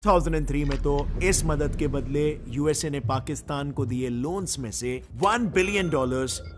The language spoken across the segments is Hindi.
2003 में तो इस मदद के बदले यूएसए ने पाकिस्तान को दिए लोन्स में से $1 बिलियन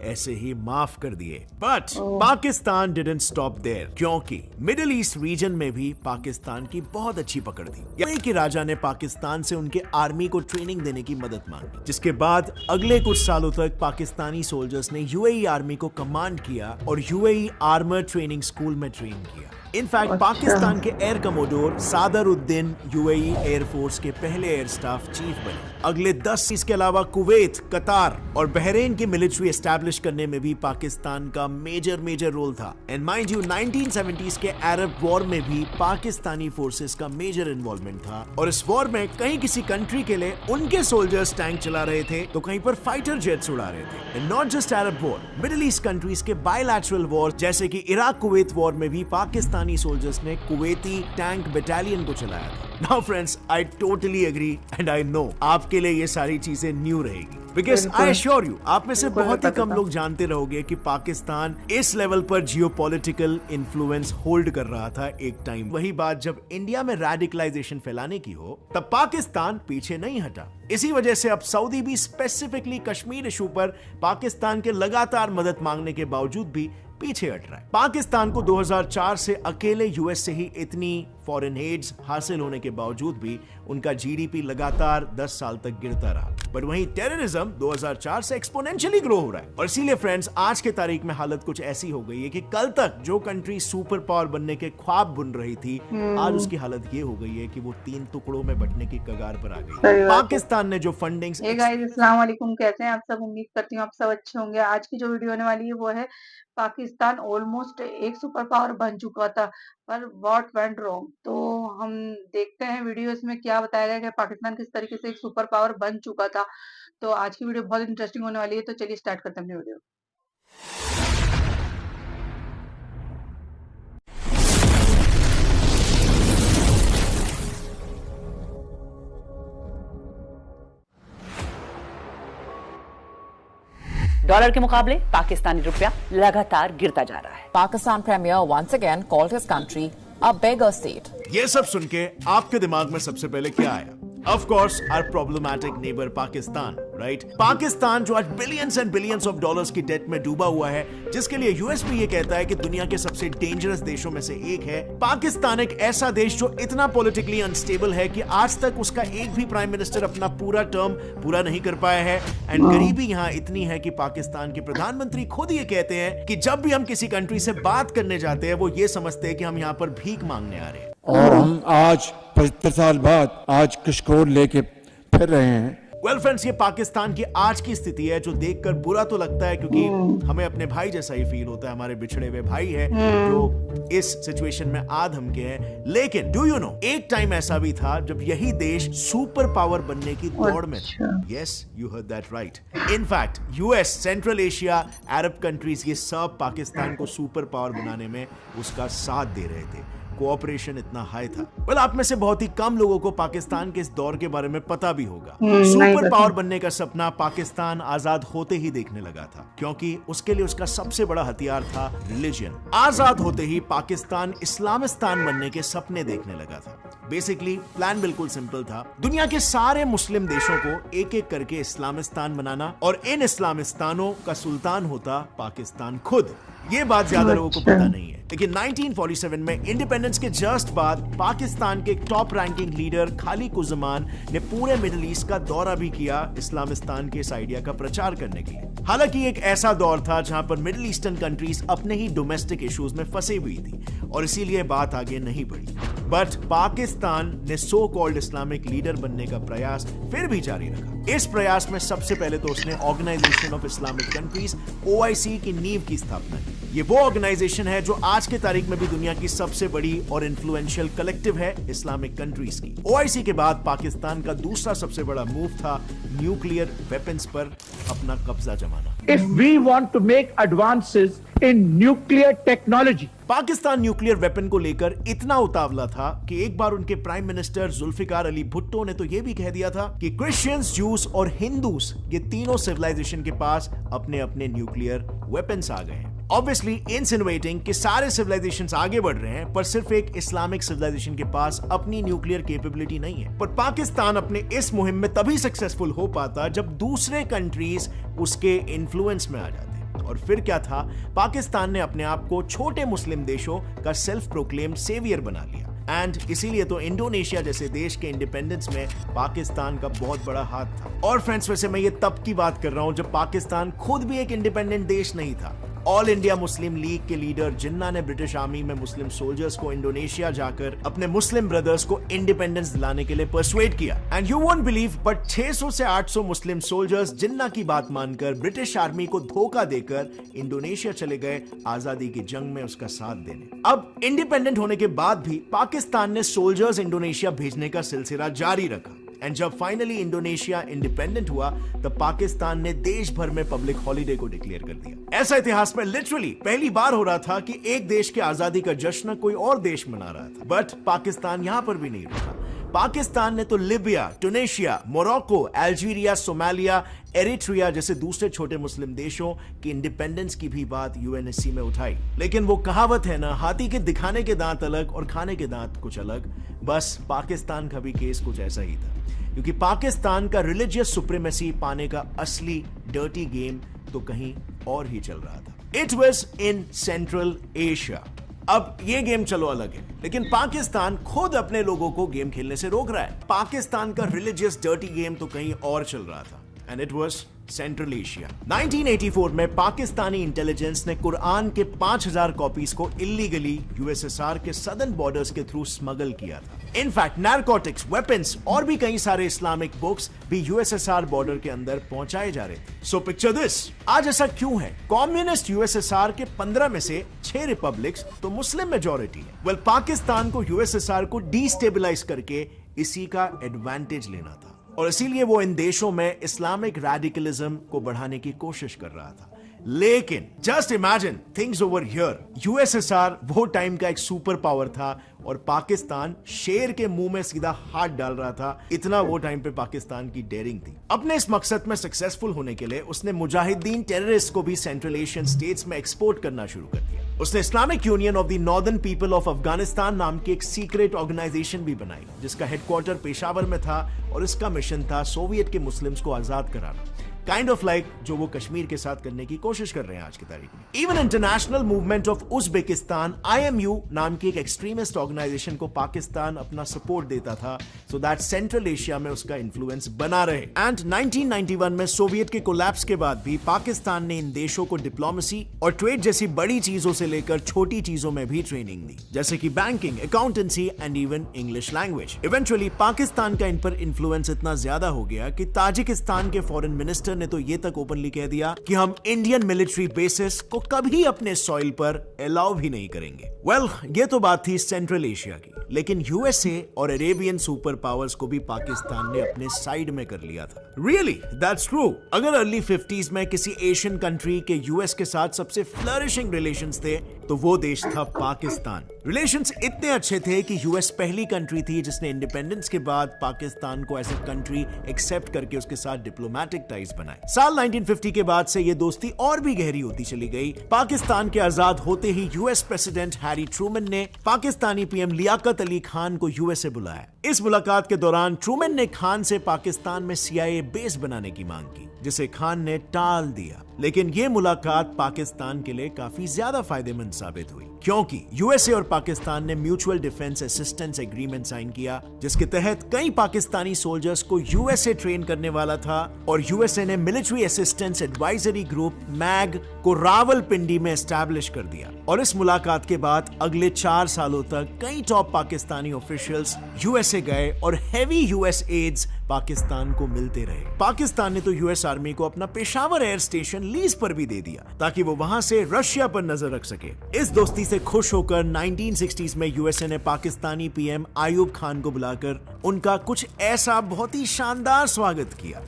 ऐसे ही माफ कर दिए। But Pakistan didn't stop there, क्योंकि मिडिल ईस्ट रीजन में भी पाकिस्तान की बहुत अच्छी पकड़ थी। यूएई के राजा ने पाकिस्तान से उनके आर्मी को ट्रेनिंग देने की मदद मांगी, जिसके बाद अगले कुछ सालों तक पाकिस्तानी सोल्जर्स ने यूएई आर्मी को कमांड किया और यूएई आर्मर ट्रेनिंग स्कूल में ट्रेन किया। इनफैक्ट पाकिस्तान के एयर कमोडोर सादरुद्दीन यूएई एयरफोर्स के पहले एयर स्टाफ चीफ बने। अगले 10 इसके अलावा कुवैत, कतार और बहरीन की मिलिट्री एस्टैब्लिश करने में भी पाकिस्तान का मेजर रोल था। एंड माइंड यू 1970s के अरब वॉर में भी पाकिस्तानी फोर्सेस का मेजर इन्वॉल्वमेंट था, और इस वॉर में कहीं किसी कंट्री के लिए उनके सोल्जर्स टैंक चला रहे थे तो कहीं पर फाइटर जेट्स उड़ा रहे थे। And not just Arab war, middle east countries के बायलैटरल वॉर जैसे कि इराक कुवैत वॉर में भी पाकिस्तानी सोल्जर्स ने कुवैती टैंक बटालियन को चलाया था। Now friends, I totally agree and I know आपके लिए ये सारी चीजें न्यू रहेगी, because I assure you आप में से बहुत ही कम लोग जानते रहोगे कि पाकिस्तान इस लेवल पर जियोपॉलिटिकल इन्फ्लुएंस होल्ड कर रहा था एक टाइम। वही बात जब इंडिया में रेडिकलाइजेशन फैलाने की हो तब पाकिस्तान पीछे नहीं हटा। इसी वजह से अब सऊदी भी स्पेसिफिकली कश्मीर इशू पर पाकिस्तान के लगातार मदद मांगने के बावजूद भी पीछे हट रहा है। पाकिस्तान को 2004 से अकेले यूएस से ही इतनी फॉरेन एड्स हासिल होने के बावजूद भी उनका जीडीपी लगातार 10 साल तक गिरता रहा। बट वहीं टेररिज्म 2004 से एक्सपोनेंशियली ग्रो हो रहा है। और इसीलिए फ्रेंड्स, आज के तारीख में हालत कुछ ऐसी हो गई है कि कल तक जो कंट्री सुपर पावर बनने के ख्वाब बुन रही थी, आज उसकी हालत ये हो गई है कि वो 3 टुकड़ों में बंटने की कगार पर आ गई। पाकिस्तान ने जो फंडिंग। हे गाइस, अस्सलाम वालेकुम, कैसे हैं आप सब? उम्मीद करती हूँ आप सब अच्छे होंगे। आज की जो वीडियो होने वाली है वो है पाकिस्तान ऑलमोस्ट एक सुपर पावर बन चुका था, पर व्हाट वेंट रॉन्ग। तो हम देखते हैं वीडियो इसमें क्या बताया गया कि पाकिस्तान किस तरीके से एक सुपर पावर बन चुका था। तो आज की वीडियो बहुत इंटरेस्टिंग होने वाली है, तो चलिए स्टार्ट करते हैं अपनी वीडियो। डॉलर के मुकाबले पाकिस्तानी रुपया लगातार गिरता जा रहा है। Pakistan premier once again called his country a beggar state. ये सब सुन के आपके दिमाग में सबसे पहले क्या आया? Of course, our problematic neighbor Pakistan, right? Pakistan जो आज billions and billions of dollars की डेट में डूबा हुआ है, जिसके लिए यूएस भी ये कहता है कि दुनिया के सबसे डेंजरस देशों में से एक है। पाकिस्तान एक ऐसा देश जो इतना पॉलिटिकली अनस्टेबल है कि आज तक उसका एक भी प्राइम मिनिस्टर अपना पूरा टर्म पूरा नहीं कर पाया है। एंड गरीबी यहाँ इतनी है कि पाकिस्तान के प्रधानमंत्री खुद ये कहते हैं कि जब भी हम किसी कंट्री से बात करने जाते हैं वो ये समझते हैं कि हम यहाँ पर भीख मांगने आ रहे हैं। और हम आज 75 साल बाद आज कशकोर लेके फिर रहे हैं। वेल फ्रेंड्स, ये पाकिस्तान की आज की स्थिति है जो देखकर बुरा तो लगता है, क्योंकि हमें अपने भाई जैसा ही फील होता है। हमारे बिछड़े हुए भाई है जो इस सिचुएशन में आधम के हैं। लेकिन डू यू नो, एक टाइम ऐसा भी था जब यही देश सुपर पावर बनने की दौड़ में था। Yes, you heard that right. In fact US, central Asia, Arab countries, ये सब पाकिस्तान को सुपर पावर बनाने में उसका साथ दे रहे थे। कोऑपरेशन इतना हाई था। वेल, आप में से बहुत ही कम लोगों को पाकिस्तान के इस दौर के बारे में पता भी होगा। सुपर पावर बनने का सपना पाकिस्तान आजाद होते ही देखने लगा था, क्योंकि उसके लिए उसका सबसे बड़ा हथियार था रिलीजन। आजाद होते ही पाकिस्तान इस्लामिस्तान बनने के सपने देखने लगा था। बेसिकली प्लान बिल्कुल सिंपल था, दुनिया के सारे मुस्लिम देशों को एक एक करके इस्लामिस्तान बनाना, और इन इस्लामिस्तानों का सुल्तान होता पाकिस्तान खुद। ये बात ज्यादा लोगों को पता नहीं है, लेकिन 1947 में इंडिपेंडेंस के जस्ट बाद पाकिस्तान के टॉप रैंकिंग लीडर खालिद उज़्ज़मान ने पूरे मिडिल ईस्ट का दौरा भी किया इस्लामिस्तान के इस आइडिया का प्रचार करने के लिए। हालांकि एक ऐसा दौर था जहां पर मिडिल ईस्टर्न कंट्रीज अपने ही डोमेस्टिक इश्यूज में फंसी हुई थी, और इसीलिए बात आगे नहीं बढ़ी। बट पाकिस्तान ने सो कॉल्ड इस्लामिक लीडर बनने का प्रयास फिर भी जारी रखा। इस प्रयास में सबसे पहले तो उसने organisation of Islamic countries OIC की नींव की स्थापना की। ये वो ऑर्गेनाइजेशन है जो आज के तारीख में भी दुनिया की सबसे बड़ी और इन्फ्लुएंशियल कलेक्टिव है इस्लामिक कंट्रीज की। OIC के बाद पाकिस्तान का दूसरा सबसे बड़ा मूव था न्यूक्लियर वेपन्स पर अपना कब्जा जमाना। If we want to make advances in nuclear technology, Pakistan nuclear weapon को लेकर इतना उतावला था कि एक बार उनके प्राइम मिनिस्टर जुल्फिकार अली भुट्टो ने तो यह भी कह दिया था कि क्रिश्चियंस, जूस और हिंदूस, ये तीनों सिविलाइजेशन के पास अपने अपने न्यूक्लियर वेपन्स आ गए हैं। ऑब्वियसली इंसिनुएटिंग कि सारे सिविलाइजेशंस आगे बढ़ रहे हैं, पर सिर्फ एक इस्लामिक सिविलाइजेशन के पास अपनी न्यूक्लियर कैपेबिलिटी नहीं है। पर पाकिस्तान अपने इस मुहिम में तभी सक्सेसफुल हो पाता जब दूसरे कंट्रीज उसके इन्फ्लुएंस में आ जाते। और फिर क्या था, पाकिस्तान ने अपने आप को छोटे मुस्लिम देशों का सेल्फ प्रोक्लेम्ड सेवियर बना लिया। एंड इसीलिए तो इंडोनेशिया जैसे देश के इंडिपेंडेंस में पाकिस्तान का बहुत बड़ा हाथ था। और फ्रेंड्स, वैसे मैं ये तब की बात कर रहा हूं जब पाकिस्तान खुद भी एक इंडिपेंडेंट देश नहीं था। ऑल इंडिया मुस्लिम लीग के लीडर जिन्ना ने ब्रिटिश आर्मी में मुस्लिम सोल्जर्स को इंडोनेशिया जाकर अपने मुस्लिम ब्रदर्स को इंडिपेंडेंस दिलाने के लिए परसुएड किया। And you won't believe, but 600 से 800 मुस्लिम सोल्जर्स जिन्ना की बात मानकर ब्रिटिश आर्मी को धोखा देकर इंडोनेशिया चले गए आजादी की जंग में उसका साथ देने। अब इंडिपेंडेंट होने के बाद भी पाकिस्तान ने सोल्जर्स इंडोनेशिया भेजने का सिलसिला जारी रखा। एंड जब फाइनली इंडोनेशिया इंडिपेंडेंट हुआ तब पाकिस्तान ने देश भर में पब्लिक हॉलिडे को डिक्लेयर कर दिया। ऐसा इतिहास में लिटरली पहली बार हो रहा था कि एक देश के आजादी का जश्न कोई और देश मना रहा था। बट पाकिस्तान यहां पर भी नहीं रुका। पाकिस्तान ने तो Libya, Tunisia, Morocco, Algeria, Somalia, Eritrea जैसे दूसरे छोटे मुस्लिम देशों की इंडिपेंडेंस की भी बात यूएनएससी में उठाई। लेकिन वो कहावत है ना, हाथी के दिखाने के दांत अलग और खाने के दांत कुछ अलग। बस पाकिस्तान का भी केस कुछ ऐसा ही था, क्योंकि पाकिस्तान का रिलीजियस सुप्रीमेसी पाने का असली डर्टी गेम तो कहीं और ही चल रहा था। It was in central Asia. अब ये गेम चलो अलग है, लेकिन पाकिस्तान खुद अपने लोगों को गेम खेलने से रोक रहा है। पाकिस्तान का रिलीजियस डर्टी गेम तो कहीं और चल रहा था, and it was central Asia. 1984 में पाकिस्तानी इंटेलिजेंस ने कुरान के 5000 कॉपीज को इलीगली यूएसएसआर के सदर्न बॉर्डर्स के थ्रू स्मगल किया था। इनफैक्ट नारकोटिक्स, वेपन्स और भी कई सारे इस्लामिक बुक्स भी यूएसएसआर बॉर्डर के अंदर पहुंचाए जा रहे थे। सो पिक्चर दिस, आज ऐसा क्यों है? कम्युनिस्ट यूएसएसआर के 15 में से 6 रिपब्लिक्स तो मुस्लिम मेजॉरिटी है। वेल, पाकिस्तान को यूएसएसआर को डिस्टेबलाइज करके इसी का एडवांटेज लेना था, और इसीलिए वो इन देशों में इस्लामिक रेडिकलिज्म को बढ़ाने की कोशिश कर रहा था। लेकिन just imagine things over here, USSR वो टाइम का एक सुपर पावर था और पाकिस्तान शेर के मुंह में सीधा हाथ डाल रहा था। इतना वो टाइम पे पाकिस्तान की डेयरिंग थी। अपने इस मकसद में सक्सेसफुल होने के लिए उसने मुजाहिदीन टेररिस्ट को भी सेंट्रल एशियन स्टेट्स में एक्सपोर्ट करना शुरू कर दिया। उसने Islamic union of the northern people of Afghanistan नाम की एक सीक्रेट ऑर्गेनाइजेशन भी बनाई, जिसका हेडक्वार्टर पेशावर में था और इसका मिशन था सोवियत के मुस्लिम्स को आजाद कराना। काइंड ऑफ लाइक जो वो कश्मीर के साथ करने की कोशिश कर रहे हैं आज की तारीख में। Even international movement of Uzbekistan IMU नाम की एक एक्सट्रीमिस्ट ऑर्गेनाइजेशन को पाकिस्तान अपना सपोर्ट देता था, सो दैट सेंट्रल एशिया में उसका इन्फ्लुएंस बना रहे। एंड 1991 में सोवियत के कोलैप्स के बाद भी पाकिस्तान ने इन देशों को डिप्लोमेसी और ट्रेड जैसी बड़ी चीजों से लेकर छोटी चीजों में भी ट्रेनिंग दी, जैसे कि banking, accountancy and even English language. Eventually Pakistan का इन पर इन्फ्लुएंस इतना ज्यादा हो गया कि ताजिकिस्तान के फॉरेन मिनिस्टर ने तो ये तक ओपनली कह दिया कि हम इंडियन मिलिट्री बेसिस को कभी अपने सॉइल पर अलाउ भी नहीं करेंगे। वेल, ये तो बात थी सेंट्रल एशिया की, लेकिन यूएसए और अरेबियन सुपर पावर्स को भी पाकिस्तान ने अपने साइड में कर लिया था। Really, that's true. अगर अर्ली 50s में किसी एशियन कंट्री के यूएस के साथ सबसे फ्लरिशिंग रिलेशंस थे, तो वो देश था पाकिस्तान। रिलेशंस इतने अच्छे थे कि यूएस पहली कंट्री थी जिसने इंडिपेंडेंस के बाद पाकिस्तान को एज ए कंट्री एक्सेप्ट करके उसके साथ डिप्लोमेटिक टाइज बनाए। साल 1950 के बाद से ये दोस्ती और भी गहरी होती चली गई। पाकिस्तान के आजाद होते ही यूएस प्रेसिडेंट हैरी ट्रूमैन ने पाकिस्तानी पीएम लियाकत अली खान को यूएसए बुलाया। इस मुलाकात के दौरान ट्रूमैन ने खान से पाकिस्तान में CIA बेस बनाने की मांग की, जिसे खान ने टाल दिया। लेकिन ये मुलाकात पाकिस्तान के लिए काफी ज्यादा फायदेमंद साबित हुई, क्योंकि यूएसए और पाकिस्तान ने mutual defence assistance agreement sign किया, जिसके तहत कई पाकिस्तानी सोल्जर्स को यूएसए ट्रेन करने वाला था और यूएसए ने military assistance advisory group MAG को रावलपिंडी में एस्टैब्लिश कर दिया। और इस मुलाकात के बाद अगले 4 सालों तक कई टॉप पाकिस्तानी ऑफिशियल्स यूएसए गए और हेवी यूएस एड्स पाकिस्तान को मिलते रहे। पाकिस्तान ने तो यूएस आर्मी को अपना पेशावर एयर स्टेशन लीज पर भी दे दिया, ताकि वो वहां से रशिया पर नजर रख सके। इस दोस्ती से खुश होकर 1960s में यूएसए ने पाकिस्तानी पीएम आयूब खान को बुलाकर उनका कुछ ऐसा बहुत ही शानदार स्वागत किया।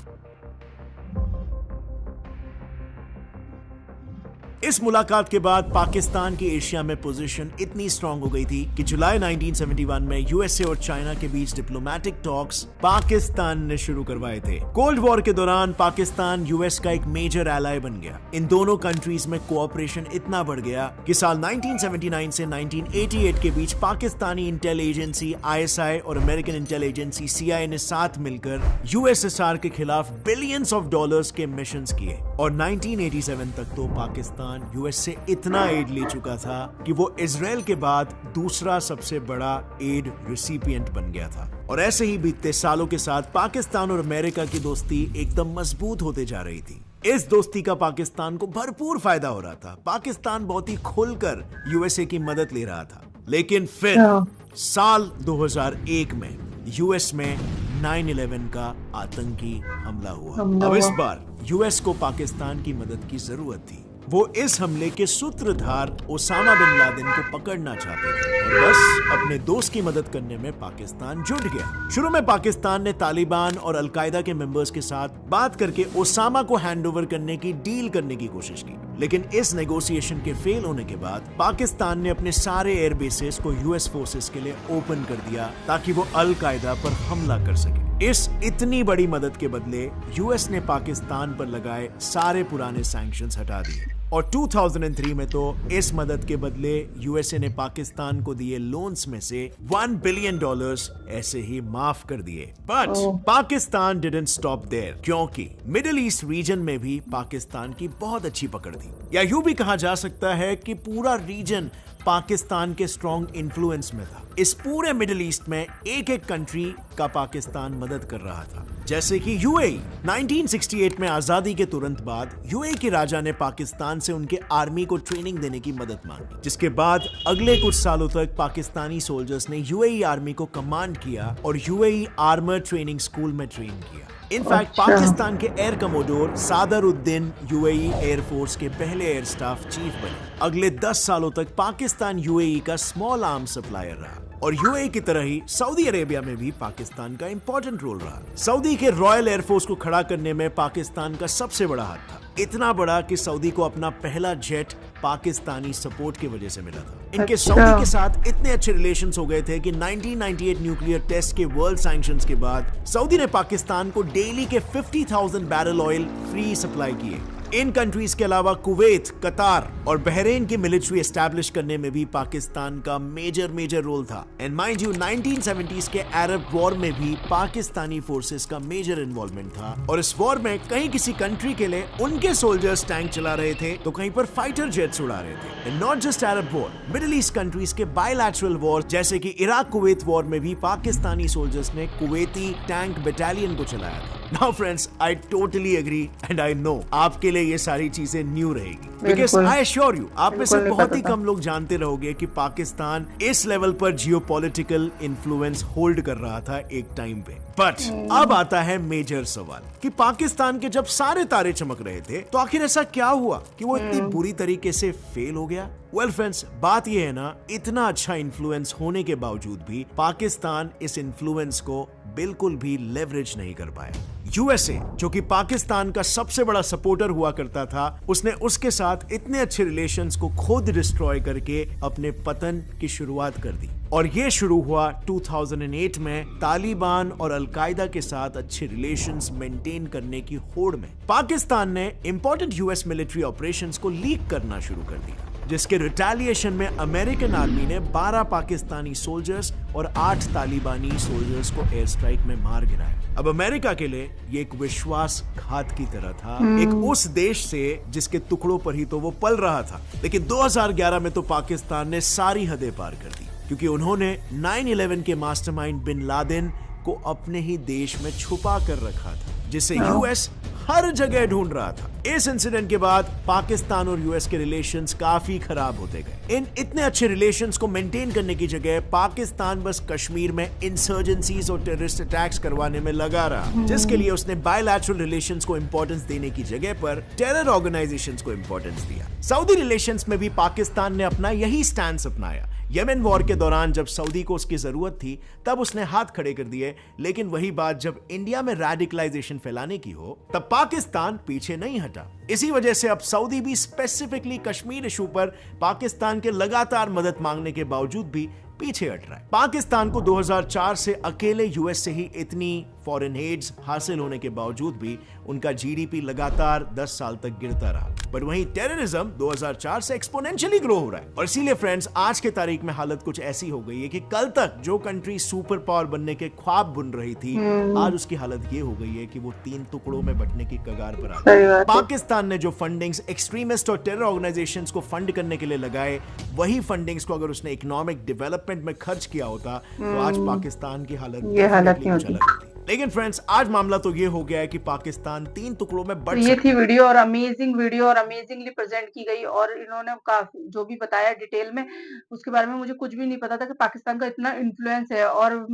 इस मुलाकात के बाद पाकिस्तान की एशिया में पोजीशन इतनी स्ट्रांग हो गई थी कि जुलाई 1971 में यूएसए और चाइना के बीच डिप्लोमेटिक टॉक्स पाकिस्तान ने शुरू करवाए थे। कोल्ड वॉर के दौरान पाकिस्तान यूएस का एक मेजर एलाय बन गया। इन दोनों कंट्रीज में कोऑपरेशन इतना बढ़ गया कि साल 1979 से 1988 के बीच पाकिस्तानी इंटेल एजेंसी आईएसआई और अमेरिकन इंटेल एजेंसी सीआईए ने साथ मिलकर यूएसएसआर के खिलाफ बिलियंस ऑफ डॉलर्स के मिशंस किए और 1987 तक तो पाकिस्तान यूएस से इतना एड ले चुका था कि वो इजराइल के बाद दूसरा सबसे बड़ा एड रिसिपिएंट बन गया था। और ऐसे ही बीतते सालों के साथ पाकिस्तान और अमेरिका की दोस्ती एकदम मजबूत होते जा रही थी। इस दोस्ती का पाकिस्तान को भरपूर फायदा हो रहा था। पाकिस्तान बहुत ही खुलकर यूएसए की मदद ले रहा था। लेकिन फिर साल 2001 में यूएस में 9/11 का आतंकी हमला हुआ। अब इस बार यूएस को पाकिस्तान की मदद की जरूरत थी। वो इस हमले के सूत्रधार ओसामा बिन लादेन को पकड़ना चाहते थे और बस अपने दोस्त की मदद करने में पाकिस्तान जुट गया। शुरू में पाकिस्तान ने तालिबान और अलकायदा के मेंबर्स के साथ बात करके ओसामा को हैंडओवर करने की डील करने की कोशिश की, लेकिन इस नेगोशिएशन के फेल होने के बाद पाकिस्तान ने अपने सारे एयर बेसेस को यूएस फोर्सेस के लिए ओपन कर दिया ताकि वो अलकायदा पर हमला कर सके। इस इतनी बड़ी मदद के बदले यूएस ने पाकिस्तान पर लगाए सारे पुराने सैंक्शंस हटा दिए और 2003 में तो इस मदद के बदले यूएसए ने पाकिस्तान को दिए लोन्स में से $1 बिलियन ऐसे ही माफ कर दिए। But Pakistan didn't stop there, क्योंकि मिडिल ईस्ट रीजन में भी पाकिस्तान की बहुत अच्छी पकड़ थी, या यूं भी कहा जा सकता है कि पूरा रीजन पाकिस्तान के स्ट्रॉन्ग इन्फ्लुएंस में था। इस पूरे मिडिल ईस्ट में एक एक कंट्री का पाकिस्तान मदद कर रहा था, जैसे कि यूएई। 1968 में आजादी के तुरंत बाद यूएई के राजा ने पाकिस्तान से उनके आर्मी को ट्रेनिंग देने की मदद मांगी, जिसके बाद अगले कुछ सालों तक पाकिस्तानी सोल्जर्स ने यूएई आर्मी को कमांड किया और यूएई आर्मर ट्रेनिंग स्कूल में ट्रेन किया। इनफैक्ट पाकिस्तान के एयर कमोडोर सादरुद्दीन यूएई एयरफोर्स के पहले एयर स्टाफ चीफ बने। अगले 10 सालों तक पाकिस्तान यूएई का स्मॉल आर्म्स सप्लायर रहा और यूएई की तरह ही सऊदी अरेबिया में भी पाकिस्तान का इंपॉर्टेंट रोल रहा। सऊदी के रॉयल एयरफोर्स को खड़ा करने में पाकिस्तान का सबसे बड़ा हाथ था, इतना बड़ा कि सऊदी को अपना पहला जेट पाकिस्तानी सपोर्ट की वजह से मिला था। इनके सऊदी के साथ इतने अच्छे रिलेशंस हो गए थे कि 1998 न्यूक्लियर टेस्ट के वर्ल्ड सैंक्शंस के बाद सऊदी ने पाकिस्तान को डेली के 50,000 बैरल ऑयल फ्री सप्लाई किए। इन कंट्रीज के अलावा कुवैत, कतार और बहरीन की मिलिट्री एस्टैब्लिश करने में भी पाकिस्तान का मेजर रोल था। एंड माइंड यू 1970s के अरब वॉर में भी पाकिस्तानी फोर्सेस का मेजर इन्वॉल्वमेंट था और इस वॉर में कहीं किसी कंट्री के लिए उनके सोल्जर्स टैंक चला रहे थे तो कहीं पर फाइटर जेट्स उड़ा रहे थे। And not just Arab war, middle east countries के बायलैटरल वॉर जैसे कि इराक कुवैत वॉर में भी पाकिस्तानी सोल्जर्स ने कुवैती टैंक बटालियन को चलाया था। Now friends, I totally agree and I know आपके लिए ये सारी चीजें न्यू रहेगी, because I assure you आप में से बहुत ही कम लोग जानते रहोगे कि पाकिस्तान इस लेवल पर जियोपॉलिटिकल इन्फ्लुएंस होल्ड कर रहा था एक टाइम पे। बट अब आता है मेजर सवाल कि पाकिस्तान के जब सारे तारे चमक रहे थे तो आखिर ऐसा क्या हुआ कि वो इतनी बुरी तरीके से फेल हो गया। वेल फ्रेंड्स, बात ये है ना, इतना अच्छा इन्फ्लुएंस होने के बावजूद भी पाकिस्तान इस इन्फ्लुएंस को बिल्कुल भी लेवरेज नहीं कर पाया। यूएसए, जो कि पाकिस्तान का सबसे बड़ा सपोर्टर हुआ करता था, उसने उसके साथ इतने अच्छे रिलेशंस को खुद डिस्ट्रॉय करके अपने पतन की शुरुआत कर दी। और ये शुरू हुआ 2008 में तालिबान और अलकायदा के साथ अच्छे रिलेशंस मेंटेन करने की होड़ में पाकिस्तान ने इंपॉर्टेंट यूएस मिलिट्री ऑपरेशंस को लीक करना शुरू कर दिया, जिसके रिटेलिएशन में अमेरिकन आर्मी ने 12 पाकिस्तानी सोल्जर्स और 8 तालिबानी सोल्जर्स को एयर स्ट्राइक में मार गिराया। अब अमेरिका के लिए ये एक विश्वासघात की तरह था, एक उस देश से जिसके टुकड़ों पर ही तो वो पल रहा था। लेकिन 2011 में तो पाकिस्तान ने सारी हदें पार कर दी, क्योंकि उन्होंने 9/11 के मास्टरमाइंड बिन लादेन को अपने ही देश में छुपा कर रखा था, जिसे यूएस हर जगह ढूंढ रहा था। इस इंसिडेंट के बाद पाकिस्तान और यूएस के रिलेशंस काफी खराब होते गए। इन इतने अच्छे रिलेशंस को मेंटेन करने की जगह पाकिस्तान बस कश्मीर में इंसर्जेंसीज और टेररिस्ट अटैक्स करवाने में लगा रहा, जिसके लिए उसने बायलैटरल रिलेशंस को इंपॉर्टेंस देने की जगह पर टेरर ऑर्गेनाइजेशंस को इंपॉर्टेंस दिया। सऊदी रिलेशंस में भी पाकिस्तान ने अपना यही स्टैंड अपनाया। यमन वॉर के दौरान जब सऊदी को उसकी जरूरत थी तब उसने हाथ खड़े कर दिए, लेकिन वही बात जब इंडिया में रेडिकलाइजेशन फैलाने की हो तब पाकिस्तान पीछे नहीं हटा। इसी वजह से अब सऊदी भी स्पेसिफिकली कश्मीर इशू पर पाकिस्तान के लगातार मदद मांगने के बावजूद भी पीछे हट रहा है। पाकिस्तान को 2004 से अकेले यूएस से ही इतनी फॉरेन एड्स हासिल होने के बावजूद भी उनका जीडीपी लगातार 10 साल तक गिरता रहा। पर वहीं टेररिज्म 2004 से एक्सपोनेंशियली ग्रो हो रहा है। और इसीलिए फ्रेंड्स, आज के तारीख में हालत कुछ ऐसी हो गई है कि कल तक जो कंट्री सुपर पावर बनने के ख्वाब बुन रही थी, आज उसकी हालत ये हो गई है कि वो 3 टुकड़ों में बंटने की कगार पर आ गई। पाकिस्तान ने जो फंडिंग्स एक्सट्रीमिस्ट और टेरर ऑर्गेनाइजेशंस को फंड करने के लिए लगाए, वही फंडिंग्स को अगर उसने इकोनॉमिक डेवलपमेंट में खर्च किया होता तो आज पाकिस्तान की हालत ये हालत नहीं होती। लेकिन फ्रेंड्स, आज मामला तो ये हो गया है कि पाकिस्तान 3 टुकड़ों में बंट ये थी वीडियो और अमेजिंगली प्रेजेंट की गई, और इन्होंने काफी जो भी बताया डिटेल में, उसके बारे में मुझे कुछ भी नहीं पता था कि पाकिस्तान का इतना इन्फ्लुएंस है। और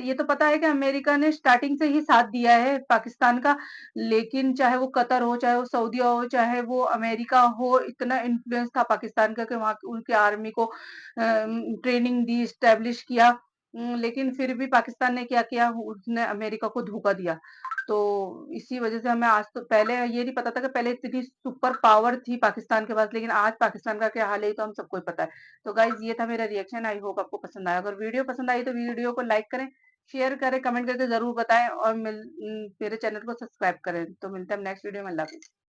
ये तो पता है कि अमेरिका ने स्टार्टिंग से ही साथ दिया है पाकिस्तान का, लेकिन चाहे वो कतर हो, चाहे वो सऊदी हो, चाहे वो अमेरिका हो, इतना इन्फ्लुएंस था पाकिस्तान का कि वहाँ उनकी आर्मी को ट्रेनिंग दी, स्टैब्लिश किया। लेकिन फिर भी पाकिस्तान ने क्या किया, उसने अमेरिका को धोखा दिया। तो इसी वजह से हमें आज, तो पहले ये नहीं पता था कि पहले इतनी सुपर पावर थी पाकिस्तान के पास, लेकिन आज पाकिस्तान का क्या हाल है तो हम सबको ही पता है। तो गाइज, ये था मेरा रिएक्शन। आई होप आपको पसंद आया। अगर वीडियो पसंद आई तो वीडियो को लाइक करें, शेयर करें, कमेंट करके जरूर बताएं, और मेरे चैनल को सब्सक्राइब करें। तो मिलते हैं नेक्स्ट वीडियो में। अल्लाह हाफिज।